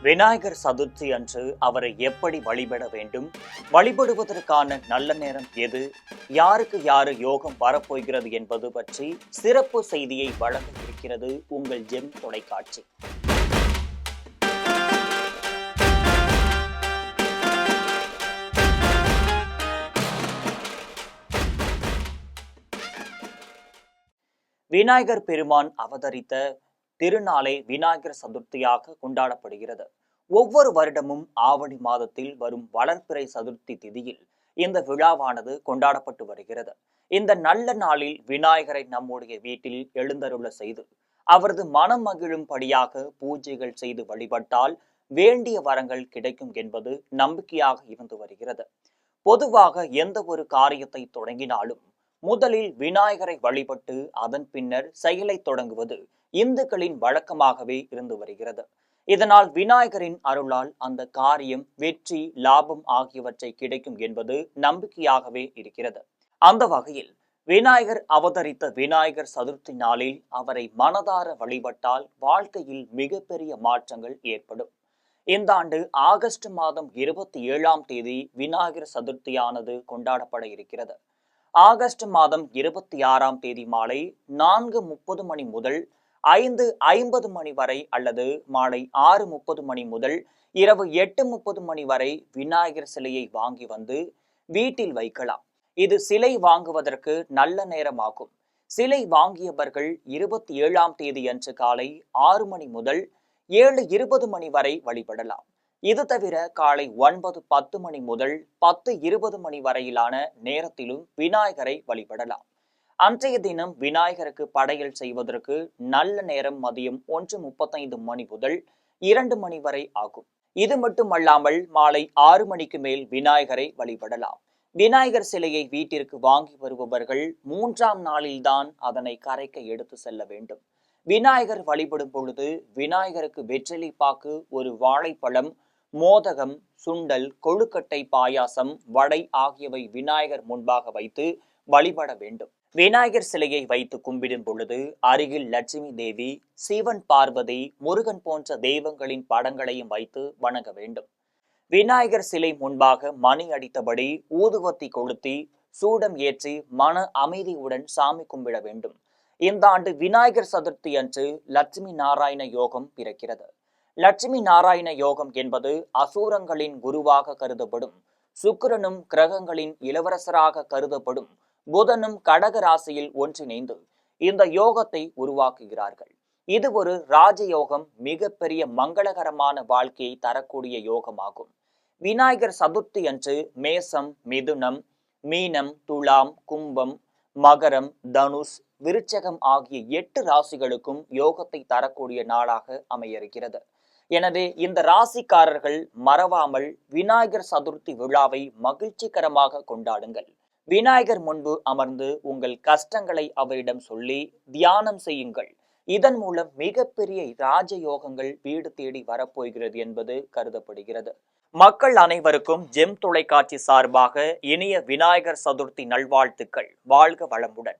விநாயகர் சதுர்த்தி அன்று அவரை எப்படி வழிபட வேண்டும், வழிபடுவதற்கான நல்ல நேரம் எது, யாருக்கு யாரு யோகம் வரப்போகிறது என்பது பற்றி சிறப்பு செய்தியை வழங்க இருக்கிறது உங்கள் ஜெம் தொலைக்காட்சி. விநாயகர் பெருமான் அவதரித்த திருநாளே விநாயகர் சதுர்த்தியாக கொண்டாடப்படுகிறது. ஒவ்வொரு வருடமும் ஆவணி மாதத்தில் வரும் வளர்பிறை சதுர்த்தி திதியில் இந்த விழாவானது கொண்டாடப்பட்டு வருகிறது. இந்த நல்ல நாளில் விநாயகரை நம்முடைய வீட்டில் எழுந்தருள செய்து அவரது மனம் மகிழும்படியாக பூஜைகள் செய்து வழிபட்டால் வேண்டிய வரங்கள் கிடைக்கும் என்பது நம்பிக்கையாக இருந்து வருகிறது. பொதுவாக எந்த ஒரு காரியத்தை தொடங்கினாலும் முதலில் விநாயகரை வழிபட்டு அதன் பின்னர் செயலை தொடங்குவது இந்துக்களின் வழக்கமாகவே இருந்து வருகிறது. இதனால் விநாயகரின் அருளால் அந்த காரியம் வெற்றி, லாபம் ஆகியவற்றை கிடைக்கும் என்பது நம்பிக்கையாகவே இருக்கிறது. அந்த வகையில் விநாயகர் அவதரித்த விநாயகர் சதுர்த்தி நாளில் அவரை மனதார வழிபட்டால் வாழ்க்கையில் மிகப்பெரிய மாற்றங்கள் ஏற்படும். இந்த ஆண்டு ஆகஸ்ட் மாதம் 27ஆம் தேதி விநாயகர் சதுர்த்தியானது கொண்டாடப்பட இருக்கிறது. ஆகஸ்ட் மாதம் 26ஆம் தேதி மாலை 4:30 மணி முதல் 5:50 மணி வரை அல்லது மாலை 6:30 மணி முதல் இரவு 8:30 மணி வரை விநாயகர் சிலையை வாங்கி வந்து வீட்டில் வைக்கலாம். இது சிலை வாங்குவதற்கு நல்ல நேரமாகும். சிலை வாங்கியவர்கள் 27ஆம் தேதி அன்று காலை 6 மணி முதல் 7:20 மணி வரை வழிபடலாம். இது தவிர காலை 9:10 மணி முதல் 10:20 மணி வரையிலான நேரத்திலும் விநாயகரை வழிபடலாம். அன்றைய தினம் விநாயகருக்கு படையல் செய்வதற்கு நல்ல நேரம் மதியம் 1:35 மணி முதல் 2 மணி வரை ஆகும். இது மட்டுமல்லாமல் மாலை 6 மணிக்கு மேல் விநாயகரை வழிபடலாம். விநாயகர் சிலையை வீட்டிற்கு வாங்கி வருபவர்கள் 3ஆம் நாளில்தான் அதனை கரைக்க எடுத்து செல்ல வேண்டும். விநாயகர் வழிபடும் பொழுது விநாயகருக்கு வெற்றிலை பாக்கு, ஒரு வாழைப்பழம், மோதகம், சுண்டல், கொழுக்கட்டை, பாயாசம், வடை ஆகியவை விநாயகர் முன்பாக வைத்து வழிபட வேண்டும். விநாயகர் சிலையை வைத்து கும்பிடும் பொழுது அருகில் லட்சுமி தேவி, சிவன், பார்வதி, முருகன் போன்ற தெய்வங்களின் படங்களையும் வைத்து வணங்க வேண்டும். விநாயகர் சிலை முன்பாக மணி அடித்தபடி ஊதுவத்தி கொளுத்தி சூடம் ஏற்றி மன அமைதியுடன் சாமி கும்பிட வேண்டும். இந்த ஆண்டு விநாயகர் சதுர்த்தி அன்று லட்சுமி நாராயண யோகம் பிறக்கிறது. லட்சுமி நாராயண யோகம் என்பது அசூரங்களின் குருவாக கருதப்படும் சுக்கிரனும் கிரகங்களின் இளவரசராக கருதப்படும் புதனும் கடக ராசியில் ஒன்றிணைந்து இந்த யோகத்தை உருவாக்குகிறார்கள். இது ஒரு ராஜயோகம், மிகப்பெரிய மங்களகரமான வாழ்க்கையை தரக்கூடிய யோகமாகும். விநாயகர் சதுர்த்தி அன்று மேசம், மிதுனம், மீனம், துலாம், கும்பம், மகரம், தனுஷ், விருச்சகம் ஆகிய 8 ராசிகளுக்கும் யோகத்தை தரக்கூடிய நாளாக அமையிருக்கிறது. எனவே இந்த ராசிக்காரர்கள் மறவாமல் விநாயகர் சதுர்த்தி விழாவை மகிழ்ச்சிகரமாக கொண்டாடுங்கள். விநாயகர் முன்பு அமர்ந்து உங்கள் கஷ்டங்களை அவரிடம் சொல்லி தியானம் செய்யுங்கள். இதன் மூலம் மிகப்பெரிய ராஜயோகங்கள் வீடு தேடி வரப்போகிறது என்பது கருதப்படுகிறது. மக்கள் அனைவருக்கும் ஜெம் தொலைக்காட்சி சார்பாக இனிய விநாயகர் சதுர்த்தி நல்வாழ்த்துக்கள். வாழ்க வளமுடன்.